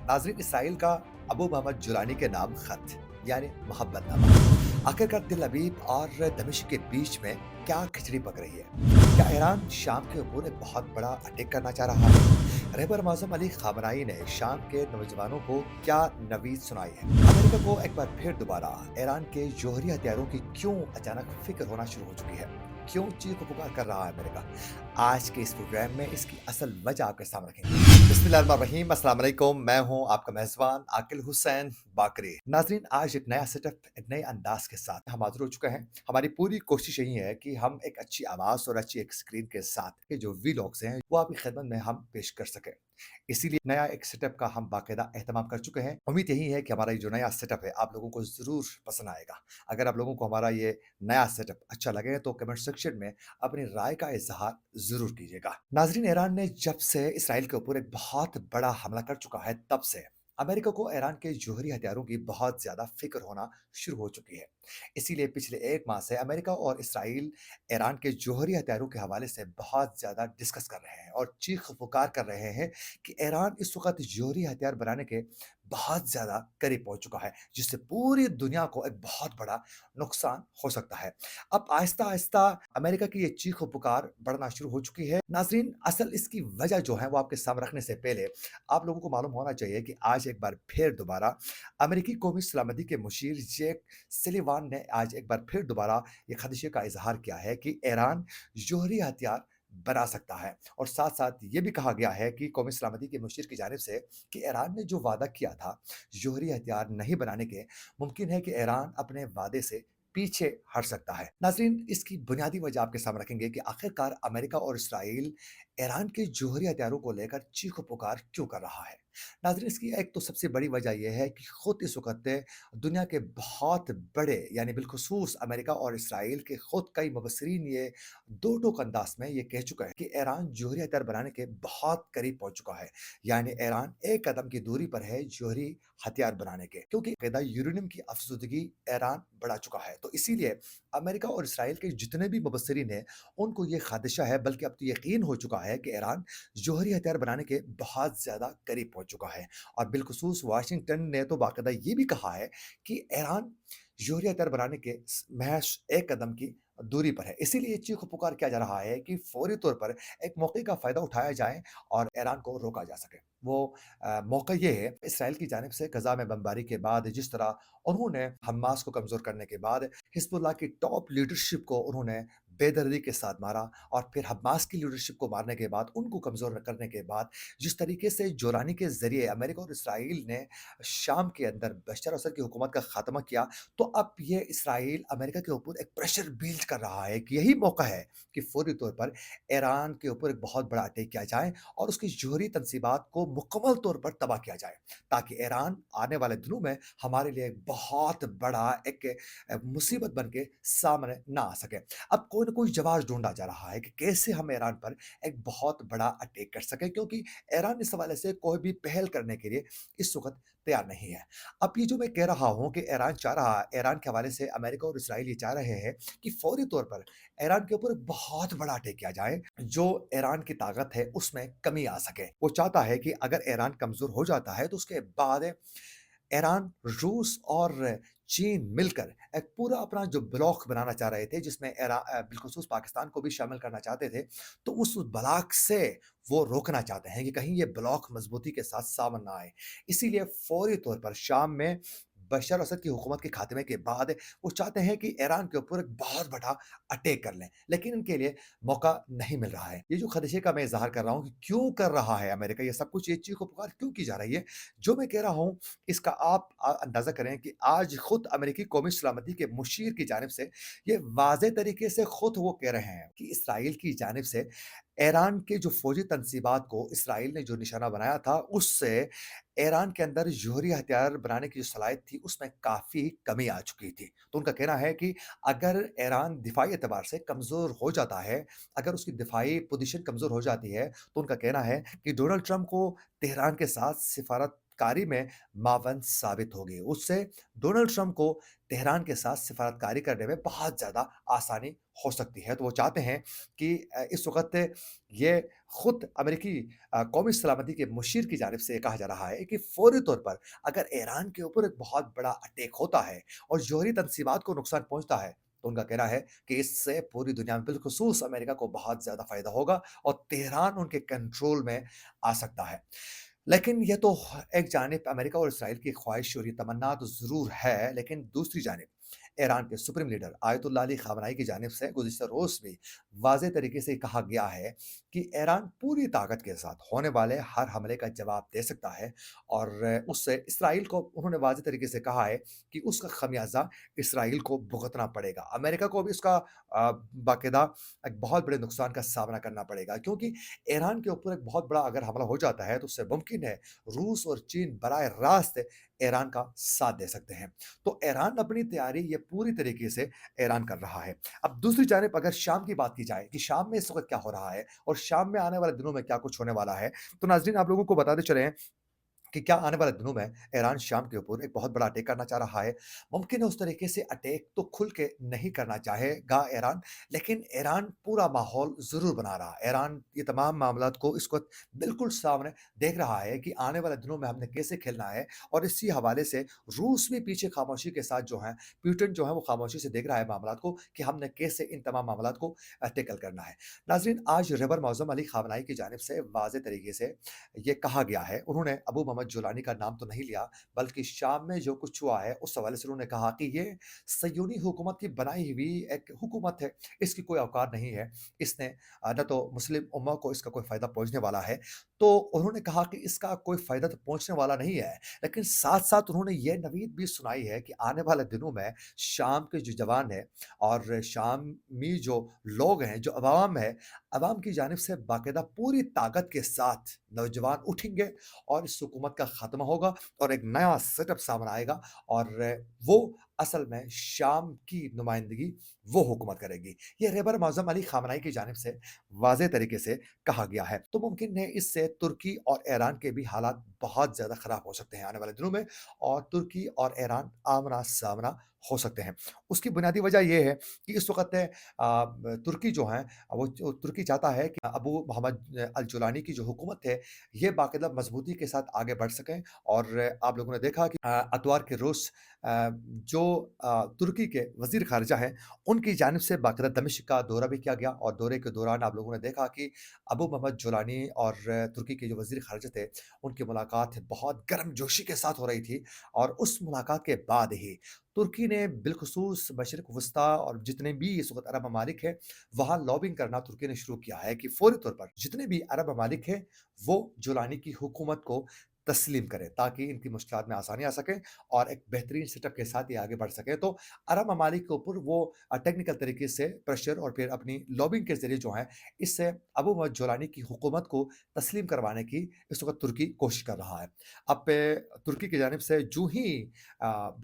नाज़रीन इसराइल का अबू मोहम्मद जुलानी के नाम खत यानी मोहब्बतनामा। आखिरकार दिल अबीब और दमिश्क के बीच में क्या खिचड़ी पक रही है? क्या ईरान शाम के ऊपर एक बहुत बड़ा अटैक करना चाह रहा है? रहबर मौज़म अली खामनाई ने शाम के नौजवानों को क्या नवीद सुनाई है? अमेरिका को एक बार फिर दोबारा ईरान के जौहरी हथियारों की क्यों अचानक फिक्र होना शुरू हो चुकी है? क्यों चीख पुकार कर रहा है अमेरिका? आज के इस प्रोग्राम में इसकी असल वजह आपके सामने रखेंगे। बिस्मिल्लाहिर्रहमानिर्रहीम, अस्सलाम वालेकुम। मैं हूं आपका मेज़बान आकिल हुसैन बाकरी। नाज़रीन, आज एक नया सेटअप, एक नए अंदाज़ के साथ हम हाज़िर हो चुके हैं। हमारी पूरी कोशिश यही है कि हम एक अच्छी आवाज़ और अच्छी एक स्क्रीन के साथ के जो वीलॉग्स हैं, वो आपकी खिदमत में हम पेश कर सकें। इसीलिए नया एक सेटअप का हम बाकायदा एहतमाम कर चुके हैं। उम्मीद यही है कि हमारा ये जो नया सेटअप है, आप लोगों को ज़रूर पसंद आएगा। अगर आप लोगों को हमारा ये नया सेटअप अच्छा लगे, तो कमेंट सेक्शन में अपनी राय का इज़हार ज़रूर कीजिएगा। नाज़रीन, ईरान ने जब से इसराइल के ऊपर एक बहुत बड़ा हमला कर चुका है, तब से अमेरिका को ईरान के जौहरी हथियारों की बहुत ज़्यादा फ़िक्र होना शुरू हो चुकी है। इसीलिए पिछले 1 माह से अमेरिका और इसराइल ईरान के जौहरी हथियारों के हवाले से बहुत ज़्यादा डिस्कस कर रहे हैं और चीख-पुकार कर रहे हैं कि ईरान इस वक़्त जौहरी हथियार बनाने के बहुत ज़्यादा करीब पहुँच चुका है, जिससे पूरी दुनिया को एक बहुत बड़ा नुकसान हो सकता है। अब आहिस्ता-आहिस्ता अमेरिका की ये चीख-पुकार बढ़ना शुरू हो चुकी है। नाज़रीन, असल इसकी वजह जो है वो आपके सामने रखने से पहले आप लोगों को मालूम होना चाहिए कि आज एक बार फिर दोबारा अमेरिकी कौमी सलामती के मुशीर जेक सलिवान ने आज एक बार फिर दोबारा ये खदशे का इज़हार किया है कि ईरान जौहरी हथियार बना सकता है और साथ-साथ ये भी कहा गया है कि कौमी सलामती के मुशीर की जानिब से कि ईरान ने जो वादा किया था जौहरी हथियार नहीं बनाने के, मुमकिन है कि ईरान अपने वादे से पीछे हट सकता है। नाज़रीन, इसकी बुनियादी वजह आपके सामने रखेंगे कि आखिरकार अमेरिका और इसराइल ईरान के जौहरी हथियारों को लेकर चीख-पुकार क्यों कर रहा है? नाज़रीन, इसकी एक तो सबसे बड़ी वजह ये है कि खुद इस वक़्त दुनिया के बहुत बड़े यानी बिलख़ुसूस अमेरिका और इसराइल के खुद कई मुबस्सिरीन ये दो टोक अंदाज़ में ये कह चुका है कि ईरान जौहरी हथियार बनाने के बहुत करीब पहुँच चुका है। यानी ईरान एक कदम की दूरी पर है जौहरी हथियार बनाने के, क्योंकि बाकायदा यूरेनियम की अफ़ज़ूदगी ईरान बढ़ा चुका है। तो इसीलिए अमेरिका और इसराइल के जितने भी मुबस्सिरीन हैं, उनको ये ख़दशा है, बल्कि अब तो यकीन हो चुका है कि ईरान जौहरी हथियार बनाने के बहुत ज़्यादा करीब पहुँच चुका है। और बिलख़ुसूस वाशिंगटन ने तो बाकायदा ये भी कहा है कि ईरान जौहरी हथियार बनाने के महज़ एक कदम की दूरी पर है। इसीलिए चीख-पुकार किया जा रहा है कि फौरी तौर पर एक मौके का फ़ायदा उठाया जाए और ईरान को रोका जा सके। वो मौका ये है, इसराइल की जानिब से गज़ा में बमबारी के बाद जिस तरह उन्होंने हमास को कमज़ोर करने के बाद हिज़्बुल्लाह की टॉप लीडरशिप को उन्होंने बेदर्दी के साथ मारा और फिर हमास की लीडरशिप को मारने के बाद, उनको कमज़ोर करने के बाद, जिस तरीके से जोरानी के ज़रिए अमेरिका और इसराइल ने शाम के अंदर बशर असद की हुकूमत का ख़ात्मा किया, तो अब ये इसराइल अमेरिका के ऊपर एक प्रेशर बिल्ड कर रहा है कि यही मौका है कि फौरी तौर पर ईरान के ऊपर एक बहुत बड़ा अटैक किया जाए और उसकी जौहरी तंसीबात को मुकम्मल तौर पर तबाह किया जाए, ताकि ईरान आने वाले दिनों में हमारे लिए एक बहुत बड़ा एक मुसीबत बन के सामने ना आ सके। अब कोई न कोई जवाब ढूँढा जा रहा है कि कैसे हम ईरान पर एक बहुत बड़ा अटैक कर सकें, क्योंकि ईरान इस हवाले से कोई भी पहल करने के लिए इस वक़्त तैयार नहीं है। अब ये जो मैं कह रहा हूँ कि ईरान के हवाले से अमेरिका और इसराइल ये चाह रहे हैं कि फौरी तौर पर ईरान के ऊपर एक बहुत बड़ा अटैक किया जाए, जो ईरान की ताकत है उसमें कमी आ सके। वो चाहता है कि अगर ईरान कमज़ोर हो जाता है, तो उसके बाद ईरान, रूस और चीन मिलकर एक पूरा अपना जो ब्लॉक बनाना चाह रहे थे, जिसमें बिलख़ुसूस पाकिस्तान को भी शामिल करना चाहते थे, तो उस ब्लॉक से वो रोकना चाहते हैं कि कहीं ये ब्लॉक मज़बूती के साथ सामने ना आए। इसीलिए फ़ौरी तौर पर शाम में बशर असद की हुकूमत के खात्मे के बाद वो चाहते हैं कि ईरान के ऊपर एक बहुत बड़ा अटैक कर लें, लेकिन इनके लिए मौका नहीं मिल रहा है। ये जो खदशे का मैं इज़हार कर रहा हूँ कि क्यों कर रहा है अमेरिका ये सब कुछ, ये चीख-पुकार क्यों की जा रही है? जो मैं कह रहा हूँ, इसका आप अंदाज़ा करें कि आज खुद अमेरिकी कौमी सलामती के मुशीर की जानिब से ये वाज़ेह तरीके से खुद वो कह रहे हैं कि इसराइल की जानिब से ईरान के जो फ़ौजी तंसीबात को इसराइल ने जो निशाना बनाया था, उससे ईरान के अंदर जौहरी हथियार बनाने की जो सलाहियत थी, उसमें काफ़ी कमी आ चुकी थी। तो उनका कहना है कि अगर ईरान दिफ़ाई एतबार से कमज़ोर हो जाता है, अगर उसकी दिफ़ाई पोज़ीशन कमज़ोर हो जाती है, तो उनका कहना है कि डोनाल्ड ट्रंप को तेहरान के साथ सिफ़ारत सफारतकारी में मावन साबित होगी। उससे डोनाल्ड ट्रंप को तेहरान के साथ सफारतकारी करने में बहुत ज़्यादा आसानी हो सकती है। तो वो चाहते हैं कि इस वक़्त ये खुद अमेरिकी कौमी सलामती के मुशीर की जानिब से ये कहा जा रहा है कि फ़ौरी तौर पर अगर ईरान के ऊपर एक बहुत बड़ा अटैक होता है और जौहरी तनसीबात को नुकसान पहुँचता है, तो उनका कहना है कि इससे पूरी दुनिया में बिलख़ुसूस अमेरिका को बहुत ज़्यादा फ़ायदा होगा और तेहरान उनके कंट्रोल में आ सकता है। लेकिन ये तो एक जानिब अमेरिका और इसराइल की ख्वाहिश और ये तमन्ना तो ज़रूर है, लेकिन दूसरी जानिब ईरान के सुप्रीम लीडर आयतुल्लाह अली ख़ामनेई की जानिब से गुज़िश्ता रोज़ भी वाज़ेह तरीके से कहा गया है कि ईरान पूरी ताकत के साथ होने वाले हर हमले का जवाब दे सकता है और उससे इसराइल को उन्होंने वाज़ेह तरीके से कहा है कि उसका ख़मियाज़ा इसराइल को भुगतना पड़ेगा। अमेरिका को भी इसका बाकायदा एक बहुत बड़े नुकसान का सामना करना पड़ेगा क्योंकि ईरान के ऊपर एक बहुत बड़ा अगर हमला हो जाता है तो उससे मुमकिन है रूस और चीन बराह रास्त ईरान का साथ दे सकते हैं। तो ईरान अपनी तैयारी ये पूरी तरीके से ईरान कर रहा है। अब दूसरी जानिब अगर शाम की बात की जाए कि शाम में इस वक़्त क्या हो रहा है और शाम में आने वाले दिनों में क्या कुछ होने वाला है, तो नाज़रीन आप लोगों को बताते चलें कि क्या आने वाले दिनों में ईरान शाम के ऊपर एक बहुत बड़ा अटैक करना चाह रहा है। मुमकिन है उस तरीके से अटैक तो खुल के नहीं करना चाहेगा ईरान, लेकिन ईरान पूरा माहौल ज़रूर बना रहा है। ईरान ये तमाम मामलात को इस वक़्त बिल्कुल सामने देख रहा है कि आने वाले दिनों में हमने कैसे खेलना है और इसी हवाले से रूस भी पीछे खामोशी के साथ जो है, पुतिन जो है वो खामोशी से देख रहा है मामलात को कि हमने कैसे इन तमाम मामलात को टैकल करना है। नाज़रीन आज रहबर मौज़म अली ख़ामनेई की जानिब से वाज़ेह तरीके से ये कहा गया है। उन्होंने अबू मोहम्मद जुलानी का नाम तो नहीं लिया, बल्कि शाम में जो कुछ हुआ है, उस हवाले से उन्होंने कहा कि ये सह्यूनी हुकूमत की बनाई हुई एक हुकूमत है, इसकी कोई औकात नहीं है। इसने ना तो मुस्लिम उम्मा को इसका कोई फ़ायदा पहुँचने वाला है। तो उन्होंने कहा कि इसका कोई फ़ायदा तो पहुँचने वाला नहीं है, लेकिन साथ-साथ उन्होंने ये नवीद भी सुनाई है कि आने वाले दिनों में शाम के जो जवान हैं और शामी जो लोग हैं, जो अवाम है, अवाम की जानिब से बाकायदा पूरी ताकत के साथ नौजवान उठेंगे और इस हुकूमत का खात्मा होगा और एक नया सेटअप सामने आएगा और वो असल में शाम की नुमाइंदगी वो हुकूमत करेगी। ये रहबर मौज़म अली ख़ामनेई की जानिब से वाज़ेह तरीके से कहा गया है। तो मुमकिन है इससे तुर्की और ईरान के भी हालात बहुत ज़्यादा ख़राब हो सकते हैं आने वाले दिनों में और तुर्की और ईरान आमना-सामना हो सकते हैं। उसकी बुनियादी वजह ये है कि इस वक़्त तुर्की जो है वो जो तुर्की चाहता है कि अबू मोहम्मद अल जुलानी की जो हुकूमत है, ये बाकायदा मज़बूती के साथ आगे बढ़ सकें और आप लोगों ने देखा कि अतवार के रोज़ जो तुर्की के वज़ीर ख़ारिजा हैं, उनकी जानिब से बाकायदा दमिश्क का दौरा भी किया गया और दौरे के दौरान आप लोगों ने देखा कि अबू मोहम्मद जुलानी और तुर्की के जो वज़ीर ख़ारिजा थे, उनकी मुलाकात बहुत गर्मजोशी के साथ हो रही थी और उस मुलाकात के बाद ही तुर्की ने बिलख़ुसूस मशरिक़ वस्ता और जितने भी इस वक़्त अरब ममालिक हैं, वहाँ लॉबिंग करना तुर्की ने शुरू किया है कि फ़ौरी तौर पर जितने भी अरब ममालिक हैं, वो जुलानी की हुकूमत को तस्लीम करें, ताकि इनकी मुश्किलात में आसानी आ सके और एक बेहतरीन सेटअप के साथ ये आगे बढ़ सकें। तो अरब ममालिक के ऊपर वो टेक्निकल तरीके से प्रेशर और फिर अपनी लॉबिंग के ज़रिए जो है, इससे अबू मोहम्मद जुलानी की हुकूमत को तस्लीम करवाने की इस वक़्त तुर्की कोशिश कर रहा है। अब तुर्की की जानिब से जूँ ही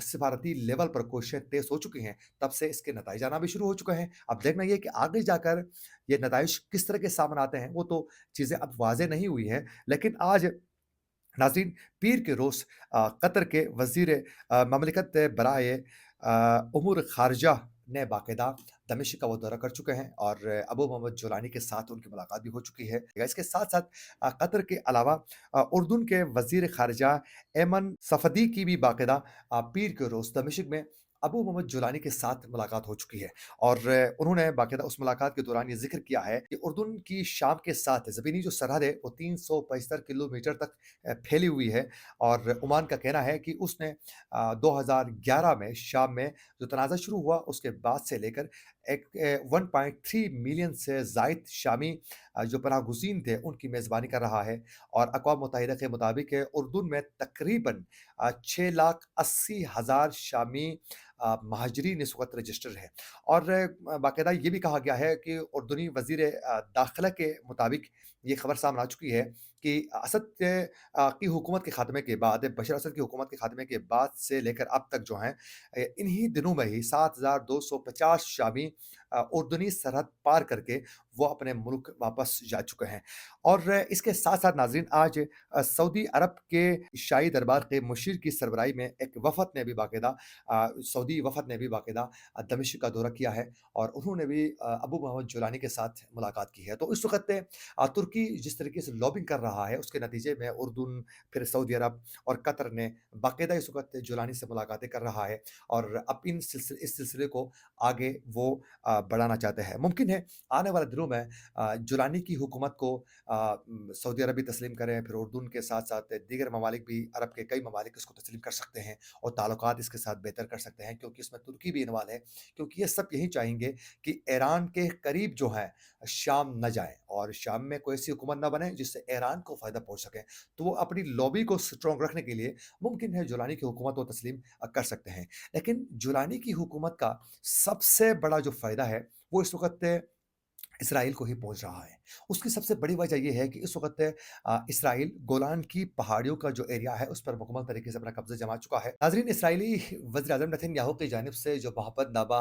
सिफारती लेवल पर कोशिशें तेज़ हो चुकी हैं, तब से इसके नताइज आना भी शुरू हो चुके हैं। अब देखना ये है कि आगे जाकर ये नताइज किस तरह के सामने आते हैं, वो तो चीज़ें अब वाज़ेह नहीं हुई हैं। लेकिन आज नाज़रीन पीर के रोज़ कतर के वज़ीर ममलिकत बराए उमूर ख़ारिजा ने बाकायदा दमिश्क का वो दौरा कर चुके हैं और अबू मोहम्मद जुलानी के साथ उनकी मुलाकात भी हो चुकी है। इसके साथ-साथ कतर के अलावा उर्दून के वज़ीर ख़ारिजा ऐमन सफ़दी की भी बाकायदा पीर के रोज़ दमिश्क में अबू मोहम्मद जुलानी के साथ मुलाकात हो चुकी है और उन्होंने बाकायदा उस मुलाकात के दौरान ये ज़िक्र किया है कि उर्दून की शाम के साथ ज़मीनी जो सरहद है, वो 375 किलोमीटर तक फैली हुई है और ओमान का कहना है कि उसने 2011 में शाम में जो तनाज़ा शुरू हुआ, उसके बाद से लेकर एक 1.3 मिलियन से ज़ायद शामी जो पनाहगज़ीन थे, उनकी मेज़बानी कर रहा है और अक़वाम मुत्तहिदा के मुताबिक उर्दून में तकरीबन 6,80,000 शामी महाजरीन इस वक़्त रजिस्टर हैं और बाकायदा ये भी कहा गया है कि उर्दूनी वज़ीर दाख़िला के मुताबिक ये खबर सामने आ चुकी है कि असद की हुकूमत के खात्मे के बाद, बशर असद की हुकूमत के खात्मे के बाद से लेकर अब तक जो है इन्हीं दिनों में ही 7,250 शामी उर्दूनी सरहद पार करके वो अपने मुल्क वापस जा चुके हैं। और इसके साथ-साथ नाज़रीन आज सऊदी अरब के शाही दरबार के मुशीर की सरबराही में एक वफ़द ने भी बाकायदा सऊदी वफ़द ने भी बाकायदा दमिश्क का दौरा किया है और उन्होंने भी अबू मोहम्मद जुलानी के साथ मुलाकात की है। तो इस वक़्त तुर्की जिस तरीके से लॉबिंग कर रहा है, उसके नतीजे में उर्दून, फिर सऊदी अरब और कतर ने बाकायदा इस वक़्त जुलानी से मुलाकातें कर रहा है और अब इस सिलसिले को आगे वो बढ़ाना चाहते हैं। मुमकिन है आने वाले दिनों में जुलानी की हुकूमत को सऊदी अरब भी तस्लीम करें, फिर उर्दून के साथ-साथ दीगर ममालिक भी, अरब के कई ममालिक इसको तस्लीम कर सकते हैं और ताल्लुकात इसके साथ बेहतर कर सकते हैं क्योंकि इसमें तुर्की भी इन्वॉल्व है। क्योंकि ये सब यही चाहेंगे कि ईरान के करीब जो है शाम ना जाएँ और शाम में कोई ऐसी हुकूमत ना बने जिससे ईरान को फ़ायदा पहुँच सके। तो वो अपनी लॉबी को स्ट्रॉन्ग रखने के लिए मुमकिन है जुलानी की हुकूमत वो तस्लीम कर सकते हैं। लेकिन जुलानी की हुकूमत का सबसे बड़ा जो फ़ायदा है, वो इस वक़्त इसराइल को ही पहुँच रहा है। उसकी सबसे बड़ी वजह ये है कि इस वक़्त इसराइल गोलान की पहाड़ियों का जो एरिया है, उस पर मुकम्मल तरीके से अपना कब्ज़ा जमा चुका है। नाज़रीन, इसराइली वज़ीर-ए-आज़म नेतन्याहू की जानिब से जो मोहब्बतनामा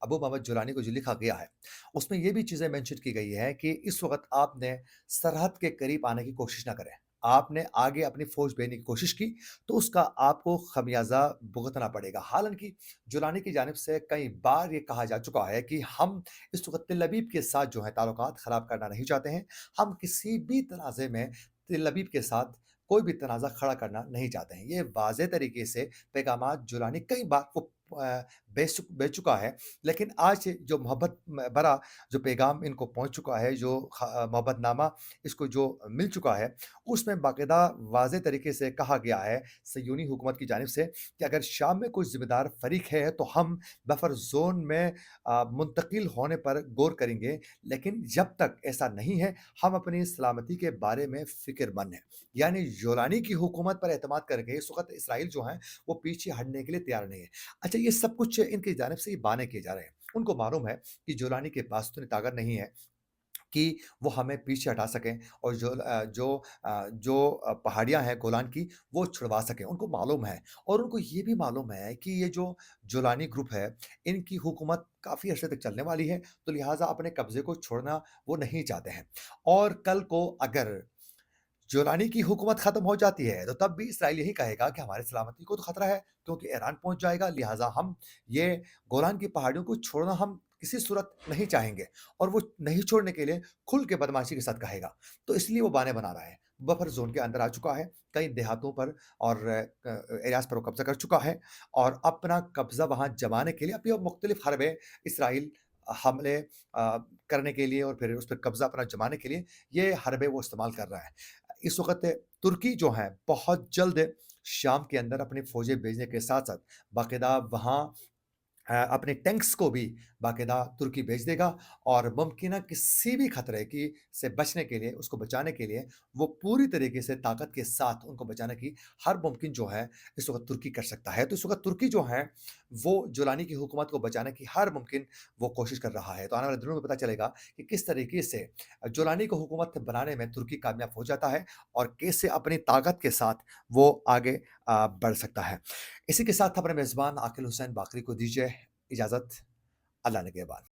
अबू मोहम्मद जुलानी को जो लिखा गया है, उसमें ये भी चीज़ें मेंशन की गई हैं कि इस वक़्त आपने सरहद के करीब आने की कोशिश ना करें। आपने आगे अपनी फ़ौज भेजने की कोशिश की, तो उसका आपको खमियाज़ा भुगतना पड़ेगा। हालाँकि जुलानी की जानिब से कई बार ये कहा जा चुका है कि हम इस वक़्त तेल अवीव के साथ जो है ताल्लुकात ख़राब करना नहीं चाहते हैं। हम किसी भी तनाज़े में तेल अवीव के साथ कोई भी तनाज़ा खड़ा करना नहीं चाहते हैं। ये वाज़ेह तरीके से पैगामात जुलानी कई बार वो भेज चुका है। लेकिन आज जो मोहब्बत भरा जो पैगाम इनको पहुँच चुका है, जो मोहब्बतनामा इसको जो मिल चुका है, उसमें बाकायदा वाज़ेह तरीके से कहा गया है सह्यूनी हुकूमत की जानिब से कि अगर शाम में कोई ज़िम्मेदार फ़रीक है, तो हम बफर ज़ोन में मुंतकिल होने पर गौर करेंगे, लेकिन जब तक ऐसा नहीं है, हम अपनी सलामती के बारे में फ़िक्रमंद हैं। यानी जोलानी की हुकूमत पर एतमाद करके इस वक़्त इसराइल जो है, वो पीछे हटने के लिए तैयार नहीं है। अच्छा, ये सब कुछ इनकी जानिब से ये बहाने किए जा रहे हैं। उनको मालूम है कि जोलानी के पास इतनी ताकत नहीं है कि वो हमें पीछे हटा सकें और पहाड़ियाँ हैं गोलान की, वो छुड़वा सकें, उनको मालूम है। और उनको ये भी मालूम है कि ये जो जोलानी ग्रुप है, इनकी हुकूमत काफ़ी अरसे तक चलने वाली है, तो लिहाज़ा अपने कब्ज़े को छोड़ना वो नहीं चाहते हैं। और कल को अगर जोलानी की हुकूमत ख़त्म हो जाती है, तो तब भी इसराइल यही कहेगा कि हमारी सलामती को तो खतरा है, क्योंकि ईरान पहुँच जाएगा, लिहाज़ा हम ये गोलान की पहाड़ियों को छोड़ना हम किसी सूरत नहीं चाहेंगे और वो नहीं छोड़ने के लिए खुल के बदमाशी के साथ कहेगा। तो इसलिए वो बहाने बना रहा है। बफर ज़ोन के अंदर आ चुका है, कई देहातों पर और एरियाज़ पर वो कब्ज़ा कर चुका है और अपना कब्ज़ा वहाँ जमाने के लिए अभी अब मुख्तलिफ़ हरबे इसराइल हमले करने के लिए और फिर उस पे कब्ज़ा अपना जमाने के लिए ये हरबे वो इस्तेमाल कर रहा है। इस वक़्त तुर्की जो है बहुत जल्द शाम के अंदर अपनी फ़ौजें भेजने के साथ-साथ बाकायदा वहाँ अपने टैंक्स को भी बाकायदा तुर्की भेज देगा और मुमकिना किसी भी खतरे की से बचने के लिए, उसको बचाने के लिए वो पूरी तरीके से ताकत के साथ उनको बचाने की हर मुमकिन जो है इस वक़्त तुर्की कर सकता है। तो इस वक़्त तुर्की जो है वो जुलानी की हुकूमत को बचाने की हर मुमकिन वो कोशिश कर रहा है। तो आने वाले दिनों में पता चलेगा कि किस तरीके से जुलानी को हुकूमत बनाने में तुर्की कामयाब हो जाता है और कैसे अपनी ताकत के साथ वो आगे बढ़ सकता है। इसी के साथ अपने मेज़बान आकिल हुसैन बाकरी को दीजिए इजाज़त। अल्लाह ने के बाद।